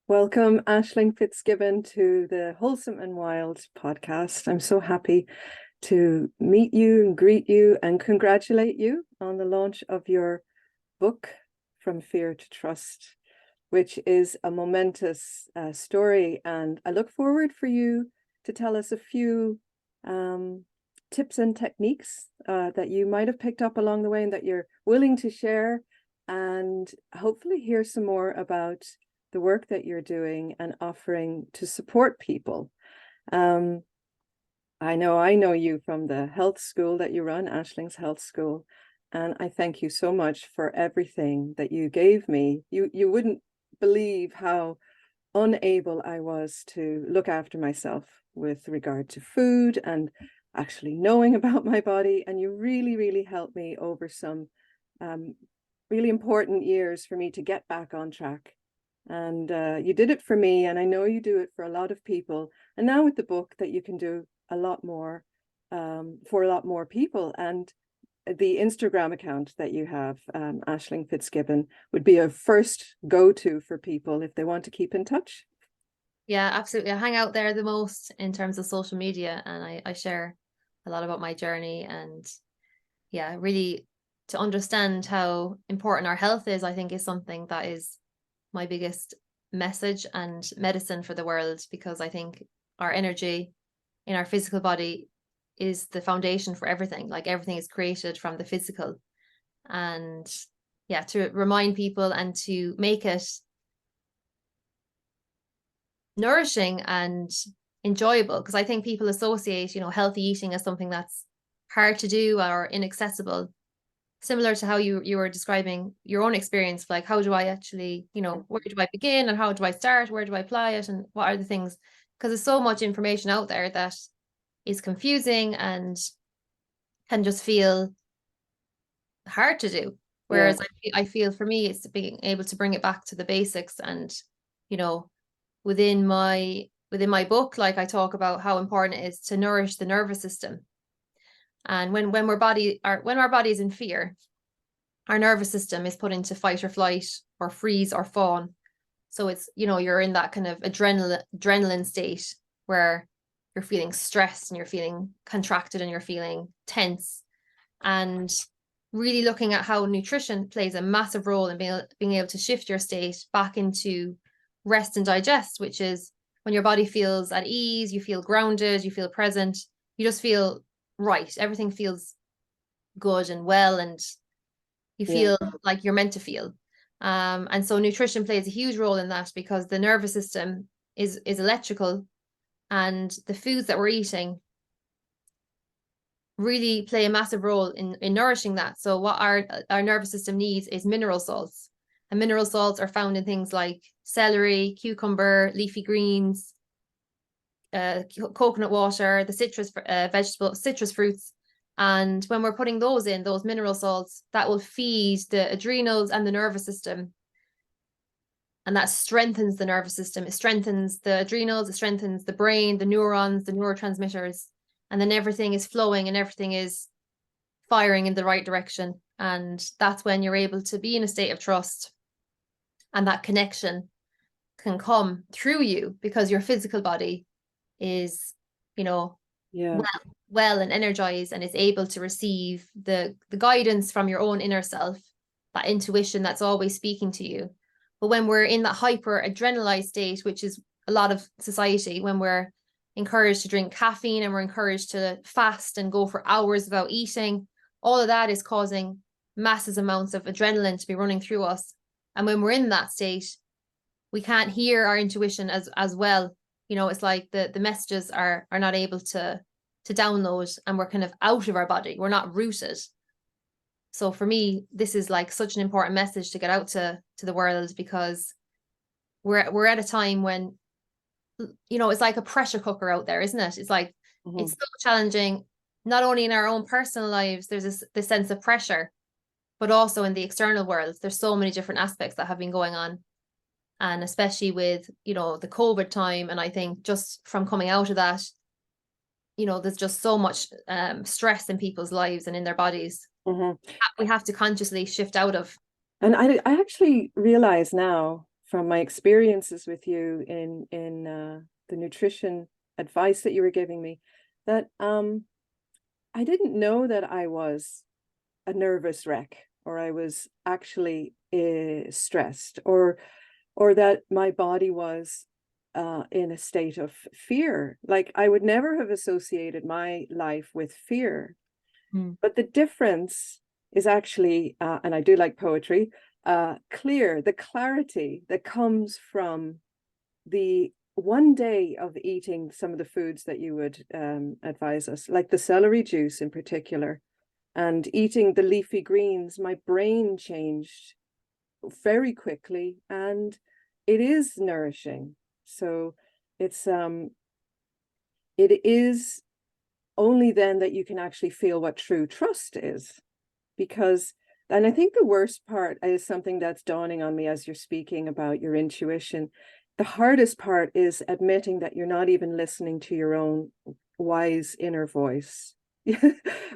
Welcome, Aisling Fitzgibbon, to the Wholesome and Wild podcast. I'm so happy to meet you and greet you and congratulate you on the launch of your book, From Fear to Trust, which is a momentous story. And I look forward for you to tell us a few tips and techniques that you might have picked up along the way and that you're willing to share, and hopefully hear some more about the work that you're doing and offering to support people. I know you from the health school that you run, Aisling's Health School, and I thank you so much for everything that you gave me. You wouldn't believe how unable I was to look after myself with regard to food and actually knowing about my body, and you really helped me over some really important years for me to get back on track. And you did it for me, and I know you do it for a lot of people. And now with the book, that you can do a lot more for a lot more people. And the Instagram account that you have, Aisling Fitzgibbon, would be a first go-to for people if they want to keep in touch. Yeah, absolutely. I hang out there the most in terms of social media, and I share a lot about my journey. And yeah, really to understand how important our health is, I think is something that is my biggest message and medicine for the world, because I think our energy in our physical body is the foundation for everything. Like everything is created from the physical. And yeah, to remind people and to make it nourishing and enjoyable, because I think people associate, healthy eating as something that's hard to do or inaccessible, similar to how you were describing your own experience. Like, how do I actually, where do I begin and how do I start? Where do I apply it? And what are the things? Because there's so much information out there that is confusing and can just feel hard to do. Whereas I feel for me, it's being able to bring it back to the basics. And, within my book, like I talk about how important it is to nourish the nervous system. And when our body is in fear, our nervous system is put into fight or flight or freeze or fawn. So it's, you're in that kind of adrenaline state where you're feeling stressed and you're feeling contracted and you're feeling tense. And really looking at how nutrition plays a massive role in being able to shift your state back into rest and digest, which is when your body feels at ease, you feel grounded, you feel present, you just feel right. Everything feels good and well, and you feel like you're meant to feel. And so nutrition plays a huge role in that, because the nervous system is electrical, and the foods that we're eating really play a massive role in nourishing that. So what our nervous system needs is mineral salts. And mineral salts are found in things like celery, cucumber, leafy greens, coconut water, the citrus fruits. And when we're putting those mineral salts, that will feed the adrenals and the nervous system. And that strengthens the nervous system. It strengthens the adrenals, it strengthens the brain, the neurons, the neurotransmitters. And then everything is flowing and everything is firing in the right direction. And that's when you're able to be in a state of trust. And that connection can come through you, because your physical body is, well and energized, and is able to receive the guidance from your own inner self, that intuition that's always speaking to you. But when we're in that hyper adrenalized state, which is a lot of society, when we're encouraged to drink caffeine and we're encouraged to fast and go for hours without eating, all of that is causing massive amounts of adrenaline to be running through us. And when we're in that state, we can't hear our intuition as well. It's like the messages are not able to download, and we're kind of out of our body. We're not rooted. So for me, this is like such an important message to get out to the world, because we're at a time when, it's like a pressure cooker out there, isn't it? It's like, it's so challenging, not only in our own personal lives, there's this sense of pressure, but also in the external world. There's so many different aspects that have been going on. And especially with, the COVID time. And I think just from coming out of that, there's just so much stress in people's lives and in their bodies. We have to consciously shift out of. And I actually realize now, from my experiences with you in the nutrition advice that you were giving me, that I didn't know that I was a nervous wreck, or I was actually stressed, or that my body was in a state of fear. Like, I would never have associated my life with fear. But the difference is actually, and I do like poetry, clear, the clarity that comes from the one day of eating some of the foods that you would advise us, like the celery juice in particular, and eating the leafy greens. My brain changed very quickly, and it is nourishing. So it is only then that you can actually feel what true trust is. Because, and I think the worst part is something that's dawning on me as you're speaking about your intuition. The hardest part is admitting that you're not even listening to your own wise inner voice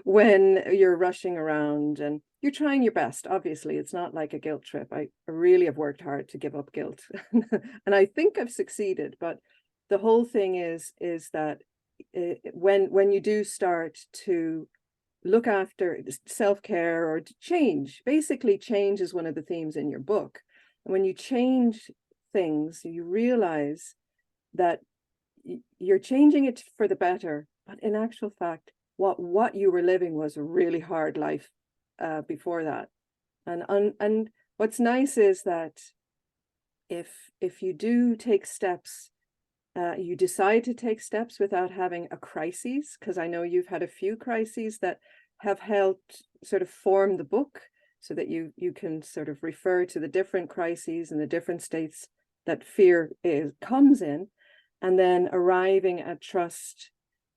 when you're rushing around and you're trying your best. Obviously, it's not like a guilt trip. I really have worked hard to give up guilt, and I think I've succeeded. But the whole thing is that when you do start to look after self-care or to change, basically change is one of the themes in your book. And when you change things, you realize that you're changing it for the better, but in actual fact, what you were living was a really hard life before that. And what's nice is that if you do take steps, you decide to take steps without having a crisis, because I know you've had a few crises that have helped sort of form the book, so that you can sort of refer to the different crises and the different states that fear comes in, and then arriving at trust.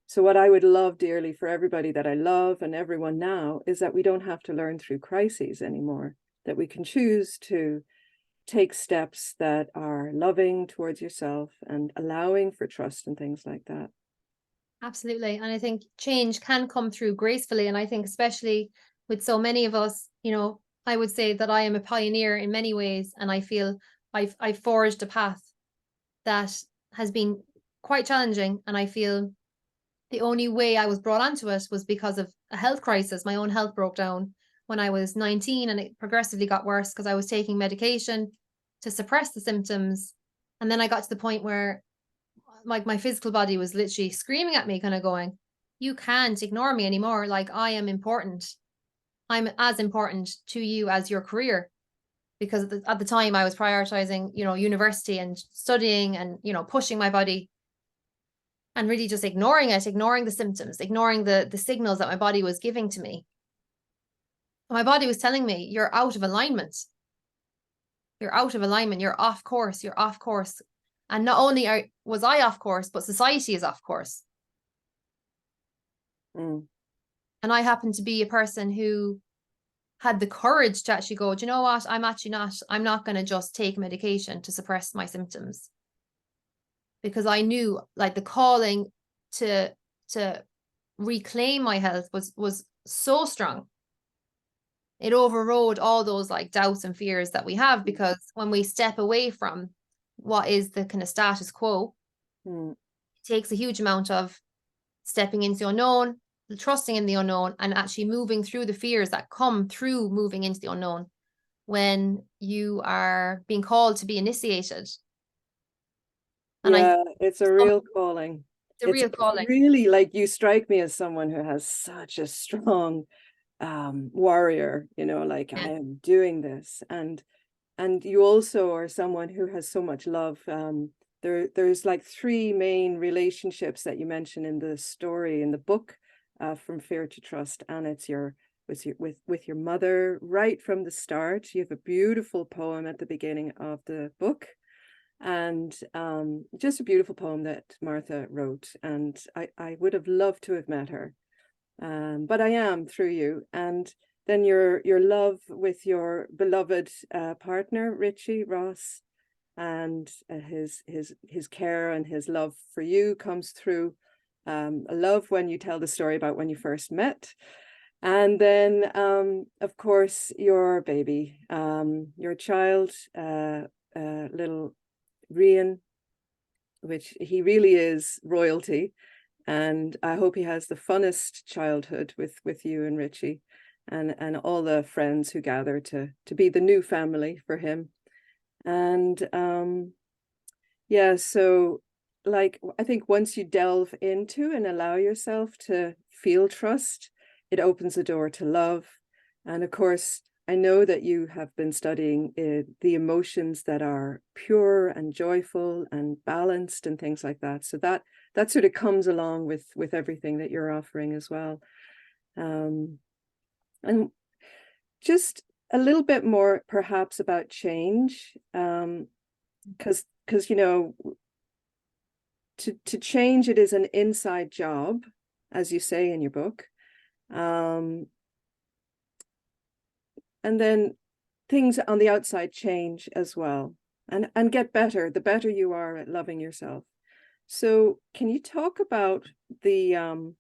So what I would love dearly for everybody that I love and everyone now is that we don't have to learn through crises anymore, that we can choose to take steps that are loving towards yourself and allowing for trust and things like that. Absolutely. And I think change can come through gracefully. And I think especially with so many of us, I would say that I am a pioneer in many ways. And I feel I've forged a path that has been quite challenging. And I feel the only way I was brought onto it was because of a health crisis. My own health broke down when I was 19, and it progressively got worse because I was taking medication to suppress the symptoms. And then I got to the point where like my physical body was literally screaming at me, kind of going, you can't ignore me anymore. Like, I am important. I'm as important to you as your career. Because at the time I was prioritizing, university and studying and, pushing my body, and really just ignoring it, ignoring the symptoms, ignoring the signals that my body was giving to me. My body was telling me, you're out of alignment. You're out of alignment. You're off course. You're off course. And not only was I off course, but society is off course. And I happen to be a person who had the courage to actually go, do you know what? I'm not going to just take medication to suppress my symptoms. Because I knew, like, the calling to reclaim my health was so strong. It overrode all those like doubts and fears that we have, because when we step away from what is the kind of status quo, it takes a huge amount of stepping into the unknown, trusting in the unknown, and actually moving through the fears that come through moving into the unknown when you are being called to be initiated. And it's a real calling. It's a real calling. Really, like, you strike me as someone who has such a strong warrior, like, I am doing this. And you also are someone who has so much love. There's like three main relationships that you mention in the story, in the book, from fear to trust, and it's with your mother right from the start. You have a beautiful poem at the beginning of the book, and just a beautiful poem that Martha wrote, and I would have loved to have met her, but I am through you. And then your love with your beloved partner Richie Ross, and his care and his love for you comes through. I love when you tell the story about when you first met. And then of course your baby, your child, little Rian, which he really is royalty. And I hope he has the funnest childhood with you and Richie and all the friends who gather to be the new family for him. And yeah, so like I think once you delve into and allow yourself to feel trust, it opens the door to love. And of course, I know that you have been studying the emotions that are pure and joyful and balanced and things like that. So that sort of comes along with everything that you're offering as well. And just a little bit more perhaps about change, because you know, to change, it is an inside job, as you say in your book. And then things on the outside change as well, and get better the better you are at loving yourself. So can you talk about the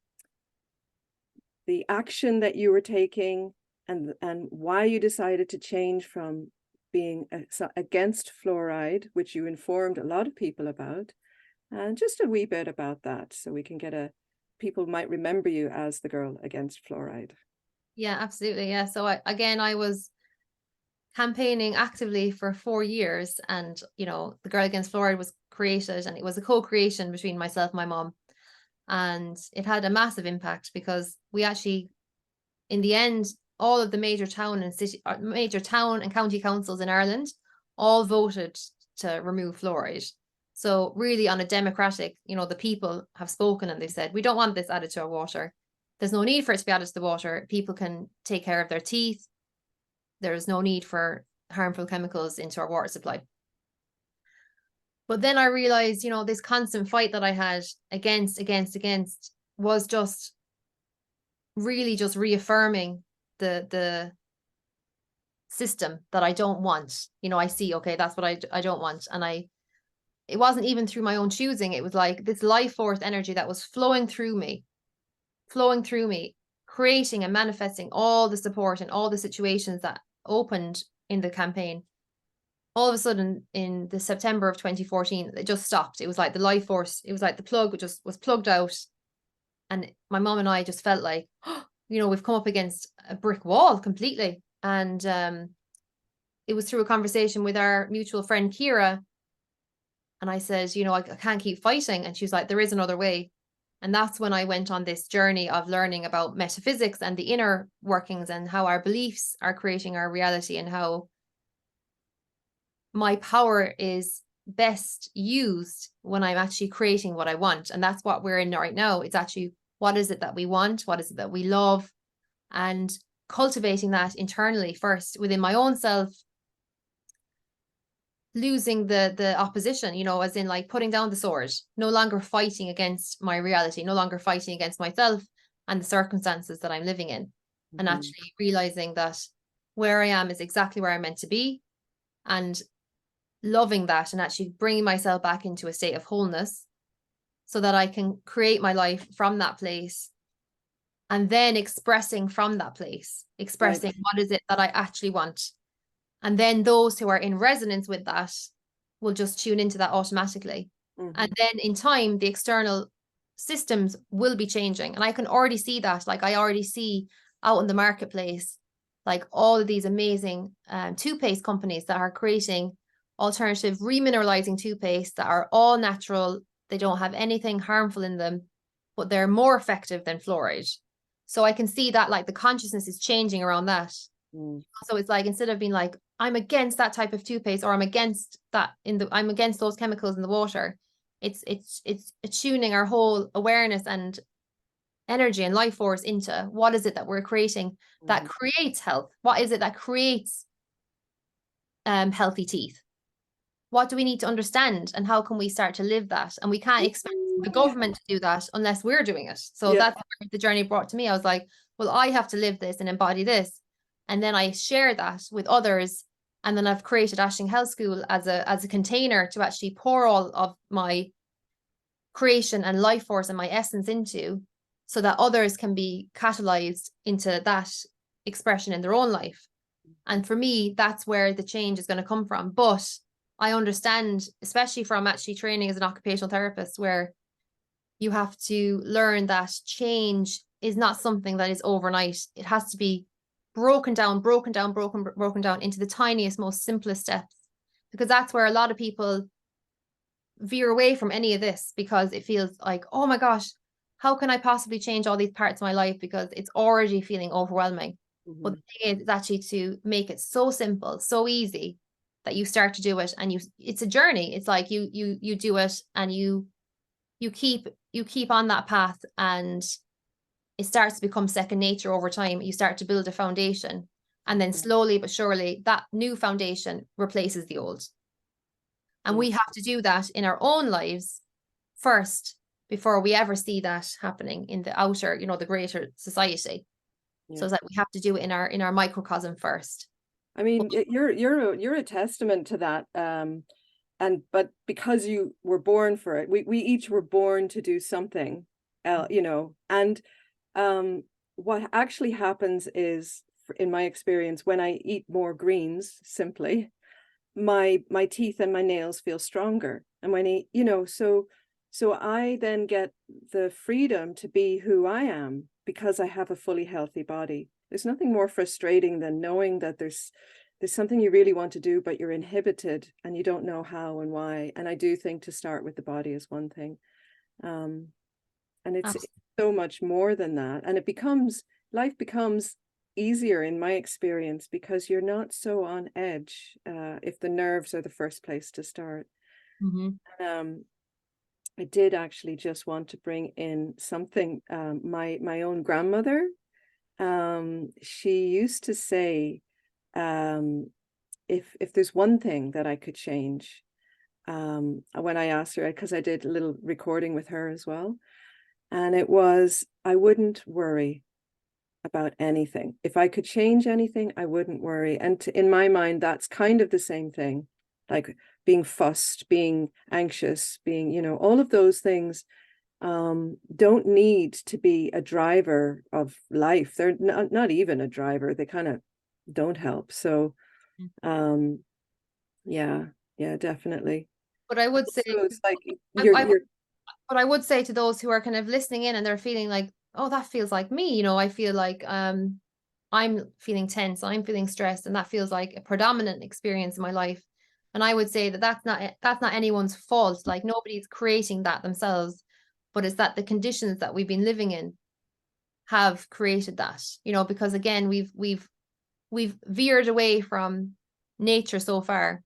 action that you were taking and why you decided to change from being against fluoride, which you informed a lot of people about, and just a wee bit about that, so we can get people might remember you as the girl against fluoride. Yeah, absolutely. Yeah. So I was campaigning actively for 4 years, and you know, the Girl Against Fluoride was created, and it was a co-creation between myself and my mom, and it had a massive impact because we actually, in the end, all of the major town and county councils in Ireland all voted to remove fluoride. So really, on a democratic, you know, the people have spoken and they said, we don't want this added to our water. There's no need for it to be added to the water. People can take care of their teeth. There is no need for harmful chemicals into our water supply. But then I realized, you know, this constant fight that I had against was just really just reaffirming the system that I don't want. You know, I see, okay, that's what I don't want. And it wasn't even through my own choosing. It was like this life force energy that was flowing through me, creating and manifesting all the support and all the situations that opened in the campaign. All of a sudden, in the September of 2014, it just stopped. It was like the life force, it was like the plug just was plugged out. And my mom and I just felt like, oh, you know, we've come up against a brick wall completely. And it was through a conversation with our mutual friend, Kira. And I said, you know, I can't keep fighting. And she was like, there is another way. And that's when I went on this journey of learning about metaphysics and the inner workings and how our beliefs are creating our reality, and how my power is best used when I'm actually creating what I want. And that's what we're in right now. It's actually, what is it that we want? What is it that we love? And cultivating that internally first within my own self, losing the opposition, you know, as in like putting down the sword, no longer fighting against my reality, no longer fighting against myself and the circumstances that I'm living in, and actually realizing that where I am is exactly where I'm meant to be, and loving that, and actually bringing myself back into a state of wholeness so that I can create my life from that place, and then expressing from that place, expressing right. What is it that I actually want. And then those who are in resonance with that will just tune into that automatically. And then in time, the external systems will be changing. And I can already see that. Like I already see out in the marketplace, like all of these amazing toothpaste companies that are creating alternative remineralizing toothpaste that are all natural. They don't have anything harmful in them, but they're more effective than fluoride. So I can see that like the consciousness is changing around that. So it's like, instead of being like, I'm against that type of toothpaste, or I'm against those chemicals in the water, it's attuning our whole awareness and energy and life force into what is it that we're creating that creates health? What is it that creates healthy teeth? What do we need to understand, and how can we start to live that? And we can't expect the government to do that unless we're doing it. So that's what the journey brought to me. I was like, well, I have to live this and embody this. And then I share that with others. And then I've created Aisling Health School as a container to actually pour all of my creation and life force and my essence into, so that others can be catalyzed into that expression in their own life. And for me, that's where the change is going to come from. But I understand, especially from actually training as an occupational therapist, where you have to learn that change is not something that is overnight. It has to be broken down into the tiniest, most simplest steps, because that's where a lot of people veer away from any of this, because it feels like, oh my gosh, how can I possibly change all these parts of my life, because it's already feeling overwhelming. But the thing is actually to make it so simple, so easy, that you start to do it, and it's a journey. It's like you do it, and you keep on that path, and it starts to become second nature over time. You start to build a foundation, and then slowly but surely that new foundation replaces the old. And we have to do that in our own lives first before we ever see that happening in the outer, the greater society. So it's like we have to do it in our microcosm first. I mean, you're a testament to that. But because you were born for it, we each were born to do something, and what actually happens is, in my experience, when I eat more greens, simply, my teeth and my nails feel stronger. And when so I then get the freedom to be who I am because I have a fully healthy body. There's nothing more frustrating than knowing that there's something you really want to do, but you're inhibited and you don't know how and why. And I do think to start with the body is one thing. And it's so much more than that. And life becomes easier in my experience because you're not so on edge if the nerves are the first place to start. I did actually just want to bring in something. My own grandmother, she used to say, if there's one thing that I could change, when I asked her, because I did a little recording with her as well, and it was, I wouldn't worry about anything. If I could change anything, I wouldn't worry. And in my mind, that's kind of the same thing, like being fussed, being anxious, being, all of those things don't need to be a driver of life. They're not even a driver. They kind of don't help. So yeah, definitely. But I would say, it's like but I would say to those who are kind of listening in and they're feeling like, oh, that feels like me, I feel like I'm feeling tense, I'm feeling stressed, and that feels like a predominant experience in my life. And I would say that that's not anyone's fault. Like, nobody's creating that themselves, but it's that the conditions that we've been living in have created that, because again, we've veered away from nature so far,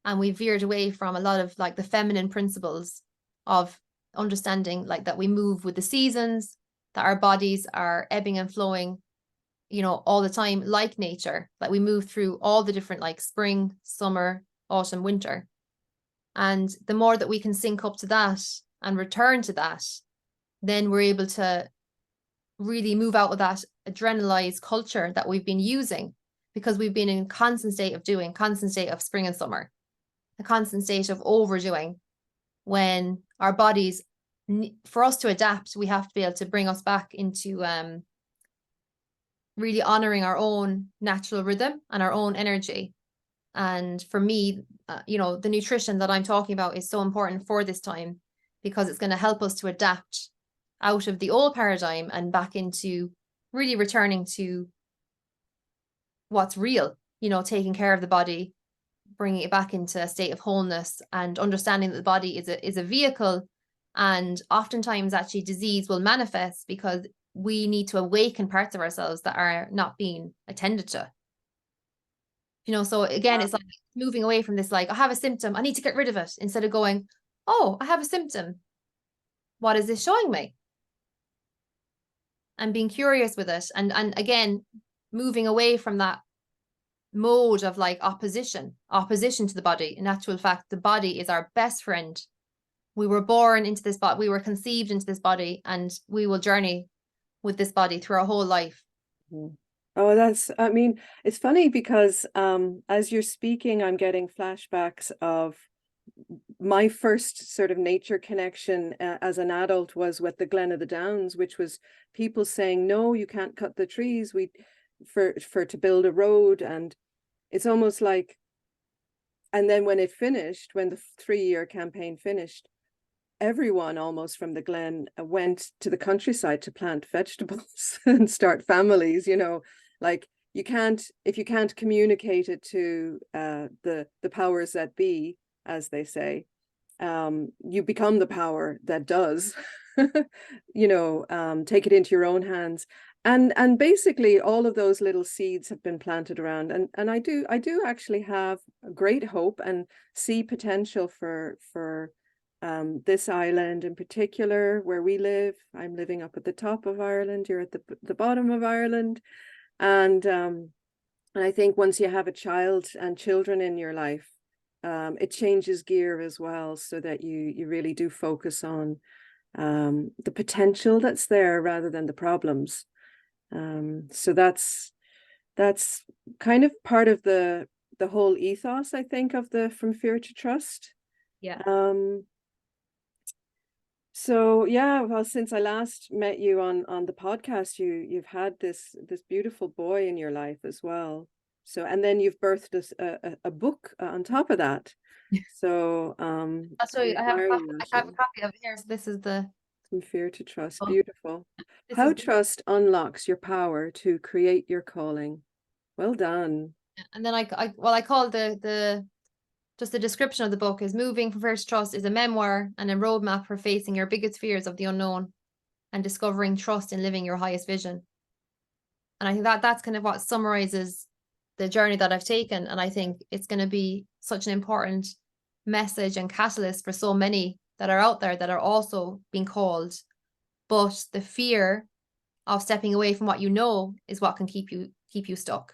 and we veered away from a lot of like the feminine principles of understanding, like that we move with the seasons, that our bodies are ebbing and flowing, all the time, like nature, that we move through all the different, like spring, summer, autumn, winter. And the more that we can sync up to that and return to that, then we're able to really move out of that adrenalized culture that we've been using, because we've been in constant state of spring and summer, a constant state of overdoing, when our bodies, for us to adapt, we have to be able to bring us back into really honoring our own natural rhythm and our own energy. And for me, the nutrition that I'm talking about is so important for this time, because it's going to help us to adapt out of the old paradigm and back into really returning to what's real, taking care of the body, bringing it back into a state of wholeness, and understanding that the body is a vehicle. And oftentimes actually disease will manifest because we need to awaken parts of ourselves that are not being attended to. So again, it's like moving away from this, like, I have a symptom, I need to get rid of it, instead of going, oh, I have a symptom, what is this showing me? And being curious with it. And again, moving away from that mode of like opposition to the body. In actual fact, the body is our best friend. We were born into this body, we were conceived into this body, and we will journey with this body through our whole life. Oh, I mean, it's funny because as you're speaking, I'm getting flashbacks of my first sort of nature connection as an adult was with the Glen of the Downs, which was people saying, no, you can't cut the trees to build a road. And it's almost like And then when it finished, when the 3-year campaign finished, everyone almost from the Glen went to the countryside to plant vegetables and start families, like if you can't communicate it to the powers that be, as they say, you become the power that does. Take it into your own hands. And basically all of those little seeds have been planted around, and I do actually have great hope and see potential for this island in particular where we live. I'm living up at the top of Ireland, you're at the bottom of Ireland, and I think once you have a child and children in your life, it changes gear as well, so that you really do focus on the potential that's there rather than the problems. So that's kind of part of the whole ethos, I think, of the From Fear to Trust. Yeah. So yeah, well, since I last met you on the podcast, you've had this beautiful boy in your life as well. So, and then you've birthed a book on top of that. So I'll show you. I admire you, I have a Aisling. copy of it here. So this is the From Fear to Trust. oh, Beautiful. this How is trust unlocks your power to create your calling. Well done. and then I call the just the description of the book is Moving from Fear to Trust is a memoir and a roadmap for facing your biggest fears of the unknown and discovering trust in living your highest vision. And I think that's kind of what summarizes the journey that I've taken. And I think it's going to be such an important message and catalyst for so many that are out there that are also being called. But the fear of stepping away from what you know is what can keep you stuck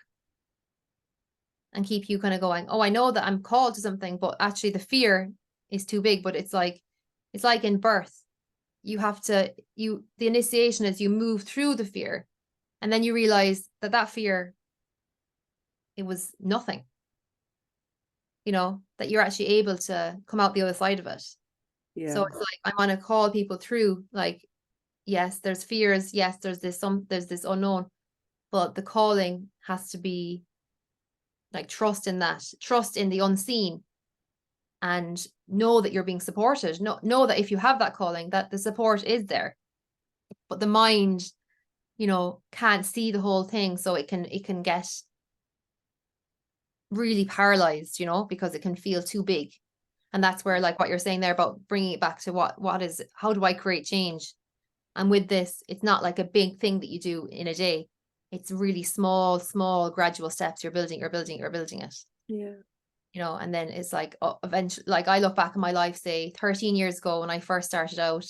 and keep you kind of going, oh, I know that I'm called to something, but actually the fear is too big. But it's like in birth, you have to, the initiation is you move through the fear, and then you realize that fear, it was nothing, that you're actually able to come out the other side of it. Yeah. So it's like, I want to call people through, like, yes, there's fears. Yes, there's this unknown, but the calling has to be like trust in that, trust in the unseen, and know that you're being supported. Know that if you have that calling, that the support is there, but the mind, can't see the whole thing, so it can get really paralyzed, because it can feel too big. And that's where, like what you're saying there about bringing it back to what is, how do I create change? And with this, it's not like a big thing that you do in a day. It's really small gradual steps. You're building it. Yeah. And then it's like, eventually, like I look back in my life, say 13 years ago when I first started out,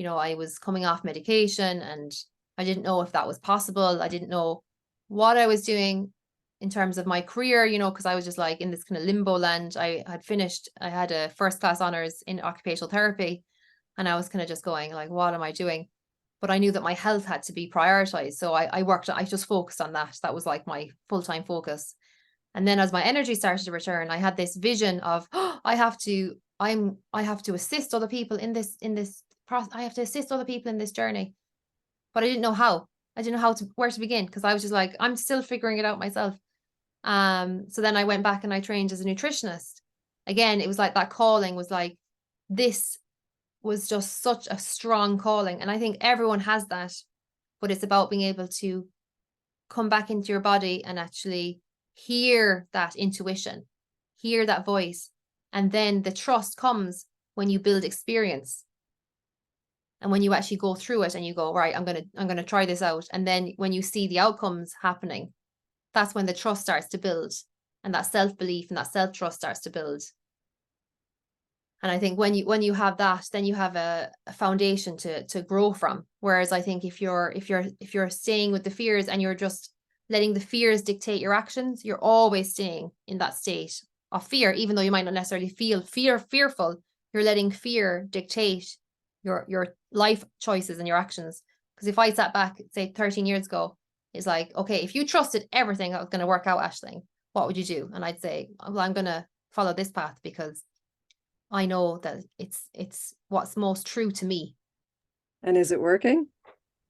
I was coming off medication and I didn't know if that was possible. I didn't know what I was doing in terms of my career, because I was just like in this kind of limbo land. I had a first class honors in occupational therapy, and I was kind of just going like, what am I doing? But I knew that my health had to be prioritized. So I just focused on that. That was like my full-time focus. And then as my energy started to return, I had this vision of, I have to assist other people in this process. I have to assist other people in this journey. But I didn't know how. I didn't know where to begin, because I was just like, I'm still figuring it out myself. So then I went back and I trained as a nutritionist. Again, it was like that calling was like, this was just such a strong calling. And I think everyone has that, but it's about being able to come back into your body and actually hear that intuition, hear that voice. And then the trust comes when you build experience. And when you actually go through it and you go, right, I'm going to try this out. And then when you see the outcomes happening, that's when the trust starts to build, and that self-belief and that self-trust starts to build. And I think when you have that, then you have a foundation to grow from. Whereas I think if you're staying with the fears and you're just letting the fears dictate your actions, you're always staying in that state of fear, even though you might not necessarily feel fearful. You're letting fear dictate your life choices and your actions. Because if I sat back, say 13 years ago, it's like, okay, if you trusted everything that was going to work out, Aisling, what would you do? And I'd say, well, I'm going to follow this path because I know that it's what's most true to me. And is it working?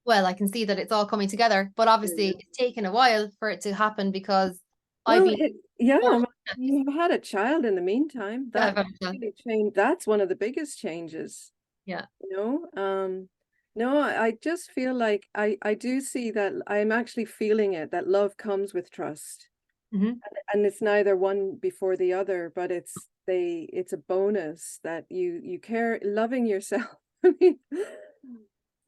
Well, I can see that it's all coming together, but obviously it's taken a while for it to happen because Well, I've been yeah, you've had a child in the meantime. Yeah, That really changed. That's one of the biggest changes, yeah. you know. No, I just feel like I do see that I'm actually feeling it, that love comes with trust. Hmm. And it's neither one before the other, but it's a bonus that you care, loving yourself. I mean,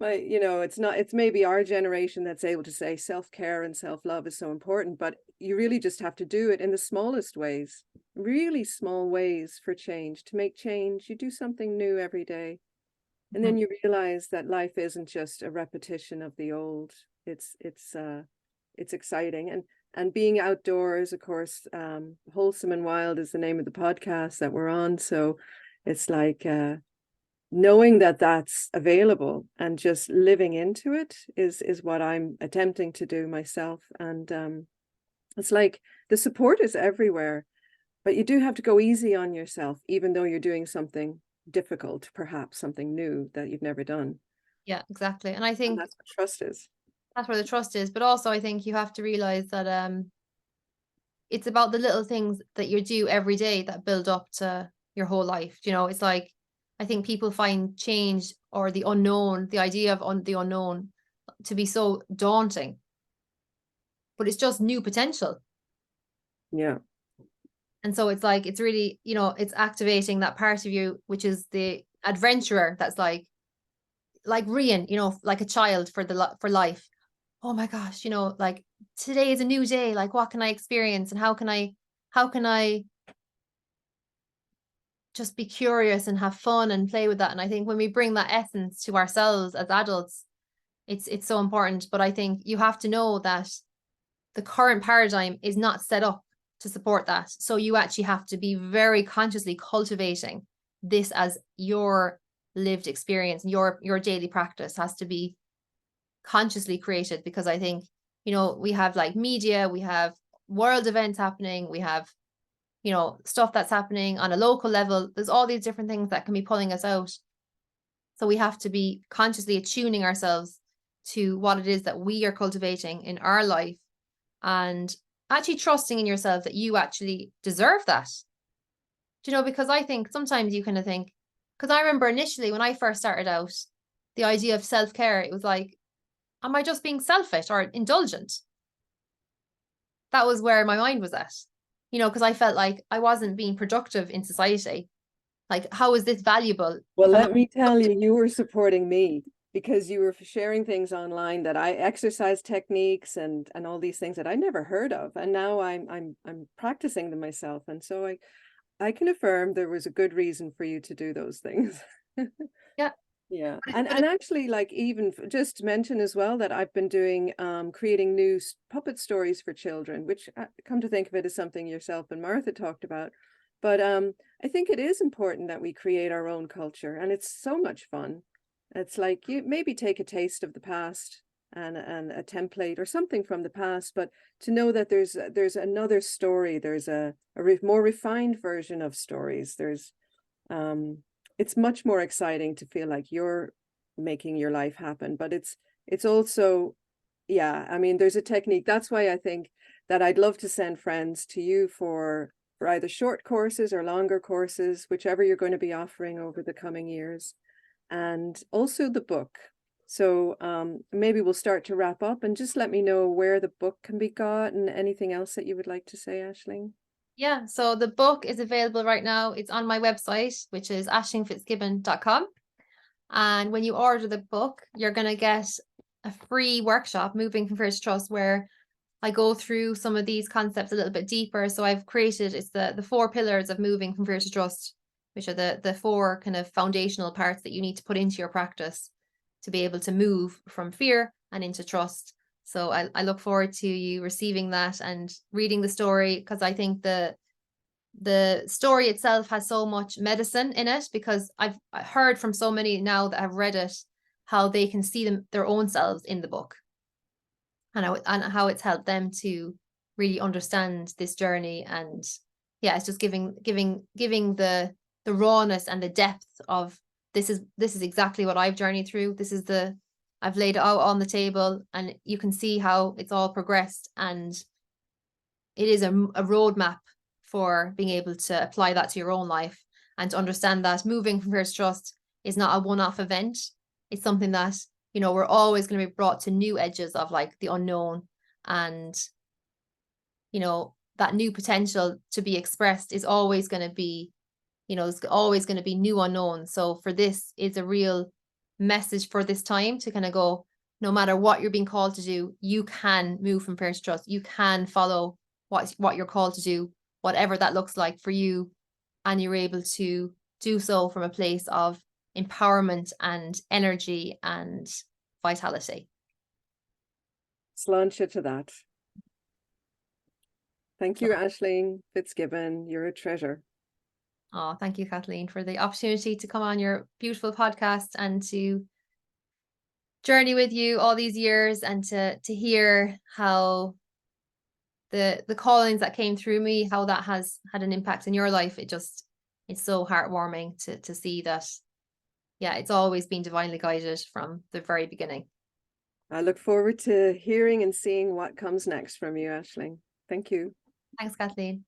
it's not, it's maybe our generation that's able to say self-care and self-love is so important, but you really just have to do it in the smallest ways, really small ways for change. To make change, you do something new every day. And then you realize that life isn't just a repetition of the old. It's exciting. And being outdoors, of course, Wholesome and Wild is the name of the podcast that we're on. So it's like knowing that that's available and just living into it is what I'm attempting to do myself. And it's like the support is everywhere, but you do have to go easy on yourself, even though you're doing something difficult, perhaps something new that you've never done. Yeah, exactly. And I And think that's what trust is. that's where the trust is. But also I think you have to realize that it's about the little things that you do every day that build up to your whole life. You know, it's like I think people find change or the unknown, the idea of the unknown to be so daunting. But it's just new potential. Yeah. And so it's like it's really, it's activating that part of you, which is the adventurer that's like Rian, like a child for life. Oh my gosh, like today is a new day. Like what can I experience and how can I just be curious and have fun and play with that? And I think when we bring that essence to ourselves as adults, it's so important. But I think you have to know that the current paradigm is not set up to support that. So you actually have to be very consciously cultivating this as your lived experience. Your daily practice has to be consciously created, because I think, we have like media, we have world events happening, we have, stuff that's happening on a local level. There's all these different things that can be pulling us out. So we have to be consciously attuning ourselves to what it is that we are cultivating in our life, and actually trusting in yourself that you actually deserve that. Because I think sometimes you kind of think, because I remember initially when I first started out, the idea of self-care, it was like, am I just being selfish or indulgent? That was where my mind was at, because I felt like I wasn't being productive in society. Like, how is this valuable Well, if I'm let not? me tell you, you were supporting me because you were sharing things online that I exercise techniques and all these things that I never heard of. And now I'm practicing them myself. And so I can affirm there was a good reason for you to do those things. Yeah. Yeah. But And actually, like, even just to mention as well that I've been doing creating new puppet stories for children, which come to think of it is something yourself and Martha talked about. But I think it is important that we create our own culture, and it's so much fun. It's like you maybe take a taste of the past and a template or something from the past, but to know that there's another story, there's a more refined version of stories. There's it's much more exciting to feel like you're making your life happen, but it's also, yeah, I mean, there's a technique. That's why I think that I'd love to send friends to you for either short courses or longer courses, whichever you're going to be offering over the coming years, and also the book. So maybe we'll start to wrap up, and just let me know where the book can be got and anything else that you would like to say, Aisling. Yeah, so the book is available right now. It's on my website, which is ashlingfitzgibbon.com. And when you order the book, you're going to get a free workshop, Moving from Fear to Trust, where I go through some of these concepts a little bit deeper. So I've created, it's the 4 pillars of moving from fear to trust, which are the 4 kind of foundational parts that you need to put into your practice to be able to move from fear and into trust. So I look forward to you receiving that and reading the story, because I think the story itself has so much medicine in it, because I've heard from so many now that have read it how they can see their own selves in the book, and how it's helped them to really understand this journey. And yeah, it's just giving the rawness and the depth of this is exactly what I've journeyed through. I've laid it out on the table, and you can see how it's all progressed, and it is a roadmap for being able to apply that to your own life and to understand that moving from First Trust is not a one-off event. It's something that, you know, we're always going to be brought to new edges of like the unknown, and, you know, that new potential to be expressed is always going to be, you know, there's always going to be new unknowns. So for this, it's a real message for this time to kind of go, no matter what you're being called to do, you can move from First Trust. You can follow what you're called to do, whatever that looks like for you. And you're able to do so from a place of empowerment and energy and vitality. Sláinte to that. Thank you, Aisling Fitzgibbon. You're a treasure. Oh, thank you, Kathleen, for the opportunity to come on your beautiful podcast and to journey with you all these years, and to hear how the callings that came through me, how that has had an impact in your life. It's so heartwarming to see that, yeah, it's always been divinely guided from the very beginning. I look forward to hearing and seeing what comes next from you, Aisling. Thank you. Thanks, Kathleen.